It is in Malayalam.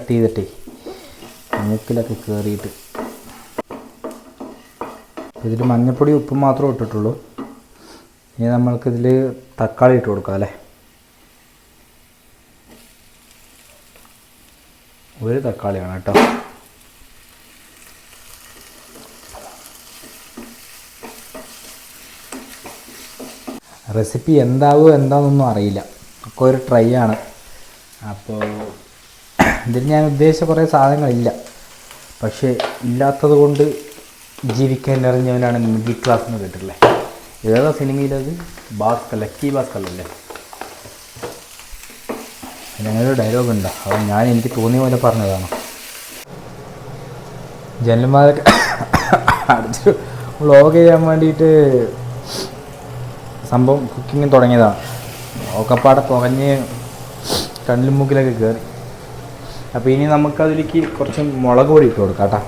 കട്ട് ചെയ്തിട്ടേ മൂക്കിലൊക്കെ കയറിയിട്ട്. ഇതിൽ മഞ്ഞൾപ്പൊടി ഉപ്പും മാത്രമേ ഇട്ടിട്ടുള്ളൂ. ഇനി നമ്മൾക്കിതിൽ തക്കാളി ഇട്ട് കൊടുക്കാം അല്ലേ. ഒരു തക്കാളിയാണ് കേട്ടോ. റെസിപ്പി എന്താവുമോ എന്താണെന്നൊന്നും അറിയില്ല, ഒക്കെ ഒരു ട്രൈ ആണ്. അപ്പോൾ ഇതിൽ ഞാൻ ഉദ്ദേശിച്ച കുറേ സാധനങ്ങളില്ല, പക്ഷേ ഇല്ലാത്തത് കൊണ്ട് ജീവിക്കാൻ അറിഞ്ഞവനാണ് മിഡിൽ ക്ലാസ് എന്ന് കേട്ടിട്ടില്ലേ. ഏതാ സിനിമയിലത്? ഭാസ്കർ, ലക്കി ഭാസ്കറിലല്ലേ. അതിനൊരു ഡയലോഗ് ഉണ്ട്, അത് എനിക്ക് തോന്നിയ പോലെ പറഞ്ഞതാണ്. ജനന്മാരൊക്കെ അടിച്ച് വ്ളോഗ് ചെയ്യാൻ വേണ്ടിയിട്ട് സംഭവം കുക്കിങ് തുടങ്ങിയതാണ്. ഒക്കെപ്പാടെ പുകഞ്ഞ് കണ്ണിലും മൂക്കിലൊക്കെ കയറി. അപ്പോൾ ഇനി നമുക്കതിലേക്ക് കുറച്ച് മുളക് പൊടി ഇട്ട് കൊടുക്കാം കേട്ടോ.